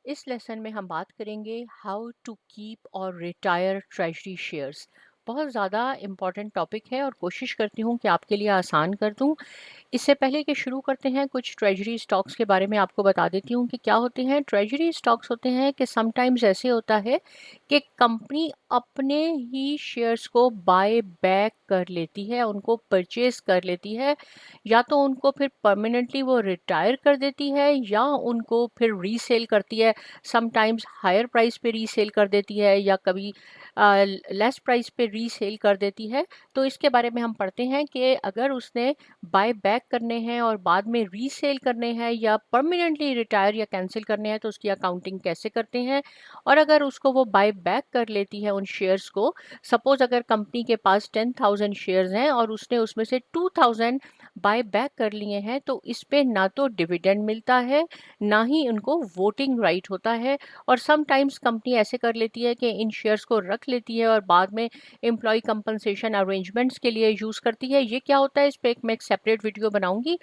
इस लेसन में हम बात करेंगे हाउ टू कीप और रिटायर ट्रेजरी शेयर्स। बहुत ज़्यादा इम्पॉर्टेंट टॉपिक है और कोशिश करती हूँ कि आपके लिए आसान कर दूँ। इससे पहले कि शुरू करते हैं, कुछ ट्रेजरी स्टॉक्स के बारे में आपको बता देती हूँ कि क्या होते हैं। ट्रेजरी स्टॉक्स होते हैं कि समटाइम्स ऐसे होता है कि कंपनी अपने ही शेयर्स को बाय बैक कर लेती है, उनको परचेज कर लेती है, या तो उनको फिर परमानेंटली वो रिटायर कर देती है या उनको फिर रीसेल करती है। समटाइम्स हायर प्राइस पे रीसेल कर देती है या कभी लेस प्राइस पे रीसेल कर देती है। तो इसके बारे में हम पढ़ते हैं कि अगर उसने बाय बैक करने हैं और बाद में रीसेल करने हैं या परमानेंटली रिटायर या कैंसिल करने हैं तो उसकी अकाउंटिंग कैसे करते हैं। और अगर उसको वो बाय बैक कर लेती है उन शेयर्स को, सपोज अगर कंपनी के पास 10,000 शेयर्स हैं और उसने उसमें से 2,000 बाय बैक कर लिए हैं, तो इस पे ना तो डिविडेंड मिलता है, ना ही उनको वोटिंग राइट होता है। और समटाइम्स कंपनी ऐसे कर लेती है कि इन शेयर्स को रख लेती है और बाद में एम्प्लॉय कंपनसेशन अरेंजमेंट्स के लिए यूज़ करती है। ये क्या होता है, इस पे मैं एक सेपरेट वीडियो बनाऊंगी।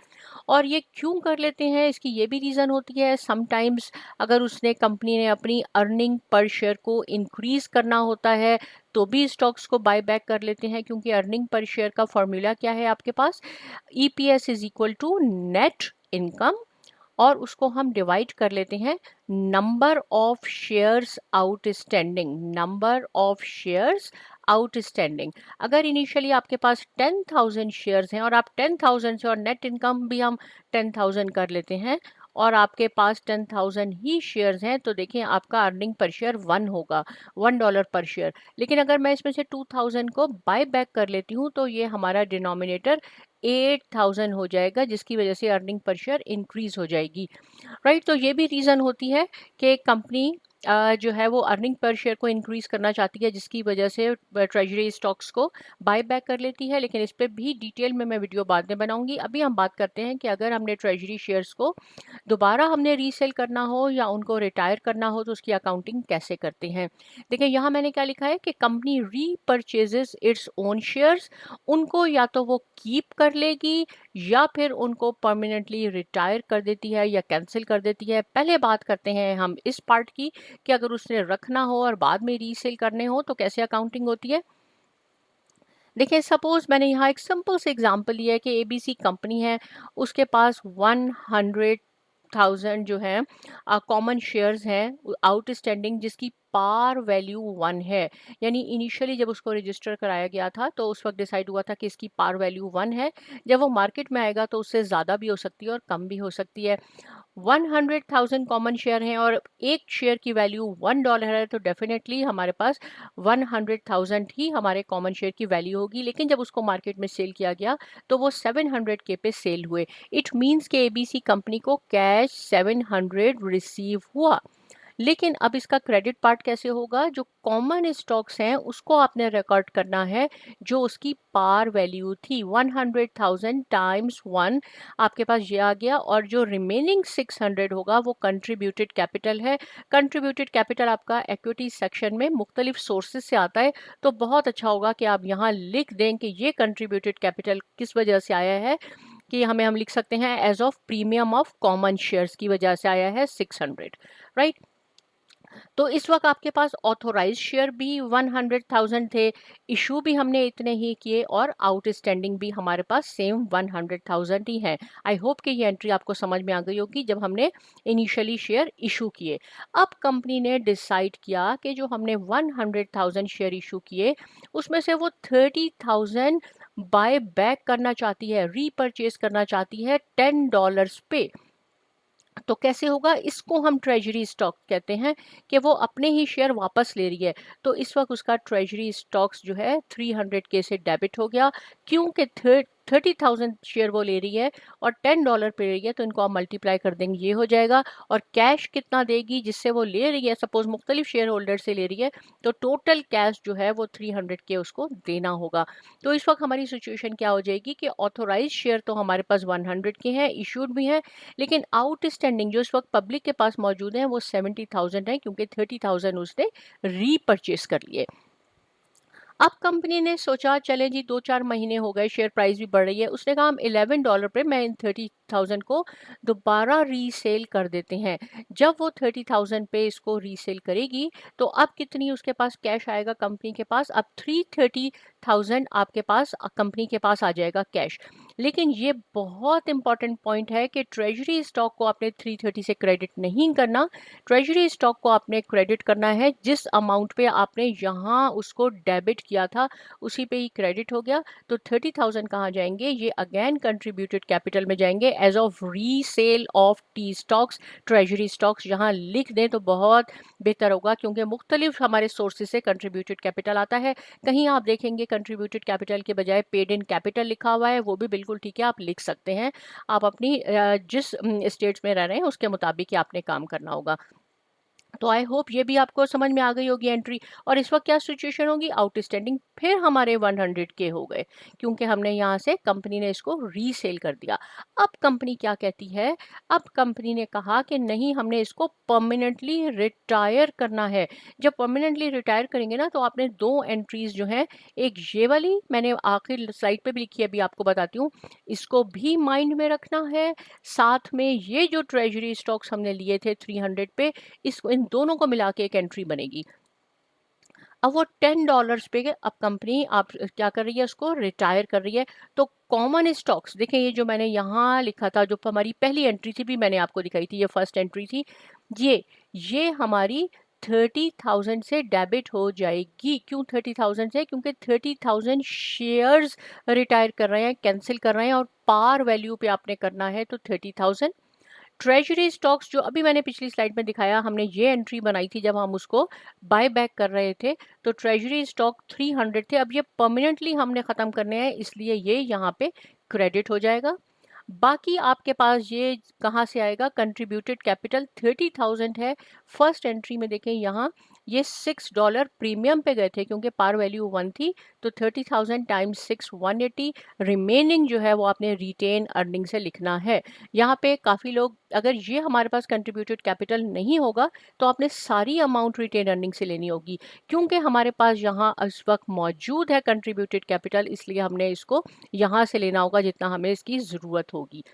और ये क्यों कर लेते हैं, इसकी ये भी रीज़न होती है। समटाइम्स अगर उसने कंपनी ने अपनी अर्निंग पर शेयर को इंक्रीज करना होता है तो भी स्टॉक्स को बाय बैक कर लेते हैं, क्योंकि अर्निंग पर शेयर का फॉर्मूला क्या है आपके पास, EPS is equal to net income, और उसको हम डिवाइड कर लेते हैं number of shares outstanding, number of shares outstanding. अगर इनिशियली आपके पास 10,000 शेयर्स हैं और आप 10,000 से, और नेट इनकम भी हम 10,000 कर लेते हैं, और आपके पास 10,000 ही शेयर्स हैं, तो देखिए आपका अर्निंग पर शेयर 1 होगा, $1 पर शेयर। लेकिन अगर मैं इसमें से 2,000 को बाय बैक कर लेती हूँ तो ये हमारा डिनोमिनेटर 8,000 हो जाएगा, जिसकी वजह से अर्निंग पर शेयर इंक्रीज हो जाएगी। राइट, तो ये भी रीज़न होती है कि कंपनी जो है वो अर्निंग पर शेयर को इंक्रीज करना चाहती है, जिसकी वजह से ट्रेजरी स्टॉक्स को बाय बैक कर लेती है। लेकिन इस पे भी डिटेल में मैं वीडियो बाद में बनाऊंगी। अभी हम बात करते हैं कि अगर हमने ट्रेजरी शेयर्स को दोबारा हमने रीसेल करना हो या उनको रिटायर करना हो तो उसकी अकाउंटिंग कैसे करते हैं। देखिए यहाँ मैंने क्या लिखा है कि कंपनी रीपरचेजेस इट्स ओन शेयर्स, उनको या तो वो कीप कर लेगी या फिर उनको परमानेंटली रिटायर कर देती है या कैंसिल कर देती है। पहले बात करते हैं हम इस पार्ट की कि अगर उसने रखना हो और बाद में रीसेल करने हो तो कैसे अकाउंटिंग होती है। देखिए सपोज मैंने यहाँ एक सिंपल से एग्जांपल लिया है कि एबीसी कंपनी है, उसके पास 100,000 जो है कॉमन शेयर्स हैं आउटस्टैंडिंग, जिसकी पार वैल्यू 1 है। यानी इनिशियली जब उसको रजिस्टर कराया गया था तो उस वक्त डिसाइड हुआ था कि इसकी पार वैल्यू 1 है। जब वो मार्केट में आएगा तो उससे ज़्यादा भी हो सकती है और कम भी हो सकती है। 100,000 कॉमन शेयर हैं और एक शेयर की वैल्यू $1 है, तो डेफिनेटली हमारे पास 100,000 ही हमारे कॉमन शेयर की वैल्यू होगी। लेकिन जब उसको मार्केट में सेल किया गया तो वो 700 के पे सेल हुए। इट मीन्स के एबीसी कंपनी को कैश 700 रिसीव हुआ। लेकिन अब इसका क्रेडिट पार्ट कैसे होगा, जो कॉमन स्टॉक्स हैं उसको आपने रिकॉर्ड करना है जो उसकी पार वैल्यू थी 100,000 टाइम्स 1, आपके पास ये आ गया। और जो रिमेनिंग 600 होगा वो कंट्रीब्यूटेड कैपिटल है। कंट्रीब्यूटेड कैपिटल आपका इक्विटी सेक्शन में मुख्तलिफ सोर्सेज से आता है, तो बहुत अच्छा होगा कि आप यहाँ लिख दें कि ये कंट्रीब्यूटेड कैपिटल किस वजह से आया है। कि हम लिख सकते हैं as of premium of common shares की वजह से आया है 600। राइट, तो इस वक्त आपके पास ऑथोराइज शेयर भी 100,000 थे, इशू भी हमने इतने ही किए, और आउटस्टैंडिंग भी हमारे पास सेम 100,000 ही है। आई होप कि ये एंट्री आपको समझ में आ गई होगी जब हमने इनिशियली शेयर इशू किए। अब कंपनी ने डिसाइड किया कि जो हमने 100,000 शेयर इशू किए उसमें से वो 30,000 बाय बैक करना चाहती है, रीपरचेज करना चाहती है $10 पे। तो कैसे होगा, इसको हम ट्रेजरी स्टॉक कहते हैं कि वो अपने ही शेयर वापस ले रही है। तो इस वक्त उसका ट्रेजरी स्टॉक्स जो है 300 के से डेबिट हो गया, क्योंकि 30,000 शेयर वो ले रही है और $10 पे ले रही है, तो इनको आप मल्टीप्लाई कर देंगे, ये हो जाएगा। और कैश कितना देगी जिससे वो ले रही है, सपोज मुख्तलिफ शेयर होल्डर से ले रही है, तो टोटल कैश जो है वो 300 के उसको देना होगा। तो इस वक्त हमारी सिचुएशन क्या हो जाएगी कि ऑथोराइज शेयर तो हमारे पास 100 के हैं, इशूड भी हैं, लेकिन आउटस्टैंडिंग जो इस वक्त पब्लिक के पास मौजूद है वो 70,000 है, क्योंकि 30,000 उसने रीपरचेज कर लिए। अब कंपनी ने सोचा चलें जी 2-4 महीने हो गए, शेयर प्राइस भी बढ़ रही है। उसने कहा हम $11 पे मैं इन 30,000 को दोबारा रीसेल कर देते हैं। जब वो 30,000 पे इसको रीसेल करेगी तो अब कितनी उसके पास कैश आएगा कंपनी के पास? अब 330,000 आपके पास कंपनी के पास आ जाएगा कैश। लेकिन ये बहुत इंपॉर्टेंट पॉइंट है कि ट्रेजरी स्टॉक को आपने 330 से क्रेडिट नहीं करना। ट्रेजरी स्टॉक को आपने क्रेडिट करना है जिस अमाउंट पे आपने यहाँ उसको डेबिट किया था उसी पे ही क्रेडिट हो गया। तो 30,000 कहाँ जाएंगे? ये अगेन कंट्रीब्यूटेड कैपिटल में जाएंगे as of resale of T stocks, treasury stocks. यहाँ लिख दें तो बहुत बेहतर होगा क्योंकि मुख्तलिफ हमारे सोर्सेज से कंट्रीब्यूटेड कैपिटल आता है। कहीं आप देखेंगे कंट्रीब्यूटेड कैपिटल के बजाय पेड इन कैपिटल लिखा हुआ है, वो भी बिल्कुल ठीक है, आप लिख सकते हैं। आप अपनी जिस स्टेट्स में रह रहे हैं उसके मुताबिक ही आपने काम करना होगा। तो आई होप ये भी आपको समझ में आ गई होगी एंट्री। और इस वक्त क्या सिचुएशन होगी? आउटस्टैंडिंग फिर हमारे 100 के हो गए क्योंकि हमने यहाँ से कंपनी ने इसको रीसेल कर दिया। अब कंपनी क्या कहती है? अब कंपनी ने कहा कि नहीं, हमने इसको परमानेंटली रिटायर करना है। जब परमानेंटली रिटायर करेंगे ना तो आपने दो एंट्रीज जो हैं, एक ये वाली मैंने आखिर स्लाइड पे भी लिखी है, अभी आपको बताती हूँ, इसको भी माइंड में रखना है। साथ में ये जो ट्रेजरी स्टॉक्स हमने लिए थे 300 पे, इसको इन दोनों को मिला के एक एंट्री बनेगी। अब वो $10 पे अब कंपनी आप क्या कर रही है? उसको रिटायर कर रही है। तो कॉमन स्टॉक्स देखें, ये जो मैंने यहाँ लिखा था, जो हमारी पहली एंट्री थी, भी मैंने आपको दिखाई थी, ये फर्स्ट एंट्री थी। ये हमारी 30,000 से डेबिट हो जाएगी। क्यों 30,000 से? क्योंकि 30,000 शेयर्स रिटायर कर रहे हैं, कैंसिल कर रहे हैं, और पार वैल्यू पे आपने करना है तो 30,000। ट्रेजरी स्टॉक्स जो अभी मैंने पिछली स्लाइड में दिखाया, हमने ये एंट्री बनाई थी जब हम उसको बाय बैक कर रहे थे, तो ट्रेजरी स्टॉक 300 थे। अब ये परमानेंटली हमने ख़त्म करने हैं, इसलिए ये यहाँ पे क्रेडिट हो जाएगा। बाकी आपके पास ये कहाँ से आएगा? कंट्रीब्यूटेड कैपिटल 30,000 है। फर्स्ट एंट्री में देखें, यहाँ ये $6 प्रीमियम पे गए थे क्योंकि पार वैल्यू 1 थी। तो 30,000 टाइम्स 6 180, रिमेनिंग जो है वो आपने रिटेन अर्निंग से लिखना है। यहाँ पे काफ़ी लोग, अगर ये हमारे पास कंट्रीब्यूटेड कैपिटल नहीं होगा तो आपने सारी अमाउंट रिटेन अर्निंग से लेनी होगी। क्योंकि हमारे पास यहाँ इस वक्त मौजूद है कंट्रीब्यूटेड कैपिटल, इसलिए हमने इसको यहाँ से लेना होगा जितना हमें इसकी ज़रूरत होगी।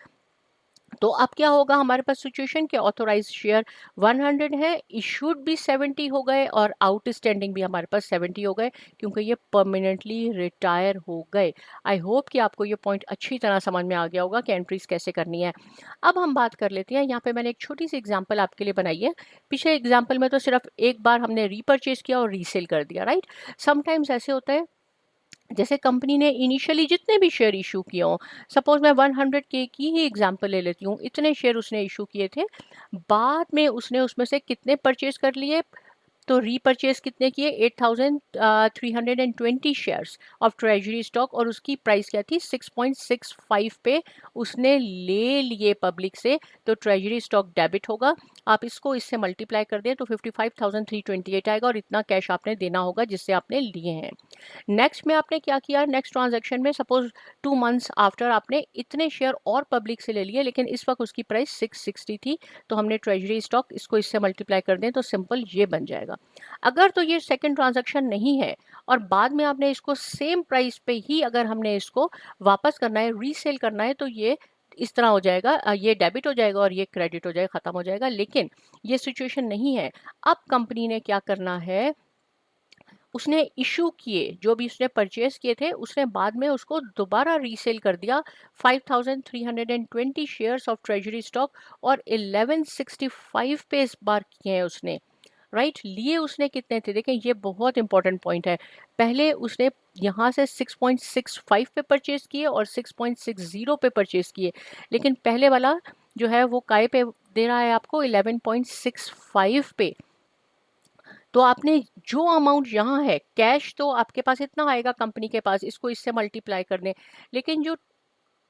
तो अब क्या होगा हमारे पास सिचुएशन के? ऑथोराइज शेयर 100 है, इशूड भी 70 हो गए, और आउटस्टैंडिंग भी हमारे पास 70 हो गए क्योंकि ये परमानेंटली रिटायर हो गए। आई होप कि आपको ये पॉइंट अच्छी तरह समझ में आ गया होगा कि एंट्रीज कैसे करनी है। अब हम बात कर लेते हैं, यहाँ पे मैंने एक छोटी सी एग्जांपल आपके लिए बनाई है। पिछले एग्जांपल में तो सिर्फ एक बार हमने रीपर्चेज किया और रीसेल कर दिया, राइट। समटाइम्स ऐसे होता है, जैसे कंपनी ने इनिशियली जितने भी शेयर इशू किए हों, सपोज मैं 100K की ही एग्जांपल ले लेती हूँ, इतने शेयर उसने इशू किए थे, बाद में उसने उसमें से कितने परचेज कर लिए? तो रीपर्चेज कितने किए? 8,320 शेयर्स ऑफ ट्रेजरी स्टॉक, और उसकी प्राइस क्या थी? 6.65 पे उसने ले लिए पब्लिक से। तो ट्रेजरी स्टॉक डेबिट होगा। आप इसको इससे मल्टीप्लाई कर दें तो 55,328 आएगा, और इतना कैश आपने देना होगा जिससे आपने लिए हैं। नेक्स्ट में आपने क्या किया? नेक्स्ट ट्रांजैक्शन में सपोज 2 मंथ्स आफ्टर आपने इतने शेयर और पब्लिक से ले लिए, लेकिन इस वक्त उसकी प्राइस 660 थी। तो हमने ट्रेजरी स्टॉक इसको इससे मल्टीप्लाई कर दें तो सिंपल ये बन जाएगा। अगर तो ये सेकंड ट्रांजैक्शन नहीं है और बाद में आपने इसको सेम प्राइस पे ही अगर हमने इसको वापस करना है, रीसेल करना है, तो ये इस तरह हो जाएगा, ये डेबिट हो जाएगा और ये क्रेडिट हो जाएगा, खत्म हो जाएगा। लेकिन ये सिचुएशन नहीं है। अब कंपनी ने क्या करना है? उसने इशू किए, जो भी उसने परचेज किए थे, उसने बाद में उसको दोबारा रीसेल कर दिया 5,320 शेयर्स ऑफ ट्रेजरी स्टॉक, और 1165 पे इस बार किए हैं उसने, राइट। लिए उसने कितने थे? देखें, ये बहुत इंपॉर्टेंट पॉइंट है। पहले उसने यहाँ से 6.65 पे परचेज किए और 6.60 पे परचेज किए, लेकिन पहले वाला जो है वो काय पे दे रहा है आपको? 11.65 पे। तो आपने जो अमाउंट यहाँ है कैश, तो आपके पास इतना आएगा कंपनी के पास, इसको इससे मल्टीप्लाई कर दें। लेकिन जो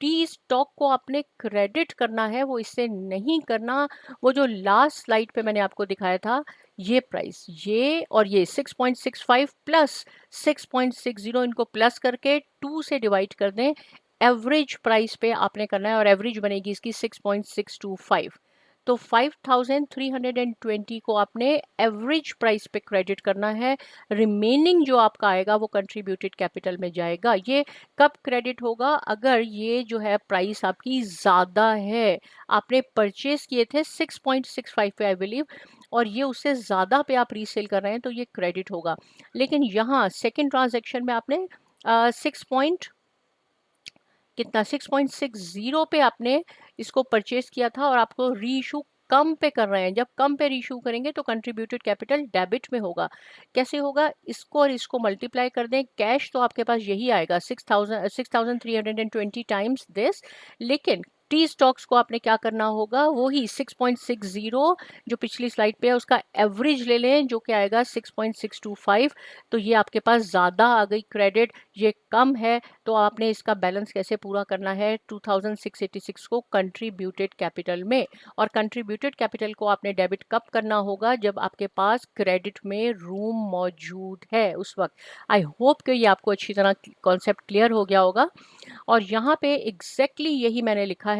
टी स्टॉक को आपने क्रेडिट करना है वो इससे नहीं करना। वो जो लास्ट स्लाइड पे मैंने आपको दिखाया था, ये प्राइस, ये और ये 6.65 प्लस 6.60, इनको प्लस करके 2 से डिवाइड कर दें। एवरेज प्राइस पे आपने करना है, और एवरेज बनेगी इसकी 6.625। तो 5320 को आपने एवरेज प्राइस पे क्रेडिट करना है। रिमेनिंग जो आपका आएगा वो कंट्रीब्यूटेड कैपिटल में जाएगा। ये कब क्रेडिट होगा? अगर ये जो है प्राइस आपकी ज़्यादा है, आपने परचेज किए थे 6.65 पे आई बिलीव, और ये उससे ज़्यादा पे आप रीसेल कर रहे हैं, तो ये क्रेडिट होगा। लेकिन यहाँ सेकेंड ट्रांजेक्शन में आपने सिक्स पॉइंट कितना 6.60 पे आपने इसको परचेज किया था और आपको री इशू कम पे कर रहे हैं। जब कम पे री इशू करेंगे तो कंट्रीब्यूटेड कैपिटल डेबिट में होगा। कैसे होगा? इसको और इसको मल्टीप्लाई कर दें, कैश तो आपके पास यही आएगा 6,320 टाइम्स दिस। लेकिन टी स्टॉक्स को आपने क्या करना होगा? वही 6.60 जो पिछली स्लाइड पे है उसका एवरेज ले लें, जो कि आएगा 6.625। तो ये आपके पास ज़्यादा आ गई क्रेडिट, ये कम है। तो आपने इसका बैलेंस कैसे पूरा करना है? 2686 को कंट्रीब्यूटेड कैपिटल में। और कंट्रीब्यूटेड कैपिटल को आपने डेबिट कब करना होगा? जब आपके पास क्रेडिट में रूम मौजूद है उस वक्त। आई होप कि ये आपको अच्छी तरह कॉन्सेप्ट क्लियर हो गया होगा। और यहाँ पे एग्जैक्टली यही मैंने लिखा है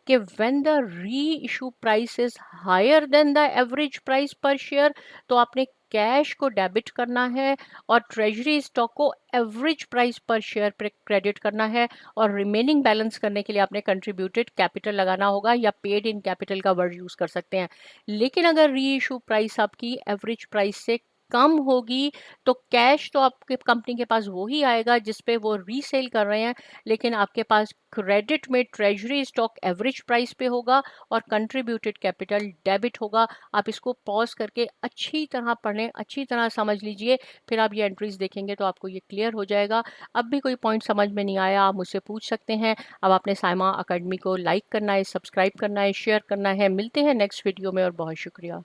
कि when the reissue price is higher than the average price per share, तो आपने कैश को डेबिट करना है और ट्रेजरी स्टॉक को एवरेज प्राइस पर शेयर पर क्रेडिट करना है। और रिमेनिंग बैलेंस करने के लिए आपने कंट्रीब्यूटेड कैपिटल लगाना होगा, या पेड इन कैपिटल का वर्ड यूज कर सकते हैं। लेकिन अगर री इशू प्राइस आपकी एवरेज प्राइस से कम होगी, तो कैश तो आपके कंपनी के पास वो ही आएगा जिस पे वो रीसेल कर रहे हैं, लेकिन आपके पास क्रेडिट में ट्रेजरी स्टॉक एवरेज प्राइस पे होगा और कंट्रीब्यूटेड कैपिटल डेबिट होगा। आप इसको पॉज करके अच्छी तरह पढ़ें, अच्छी तरह समझ लीजिए, फिर आप ये एंट्रीज देखेंगे तो आपको ये क्लियर हो जाएगा। अब भी कोई पॉइंट समझ में नहीं आया, आप मुझसे पूछ सकते हैं। अब आपने साइमा अकेडमी को लाइक करना है, सब्सक्राइब करना है, शेयर करना है। मिलते हैं नेक्स्ट वीडियो में और बहुत शुक्रिया।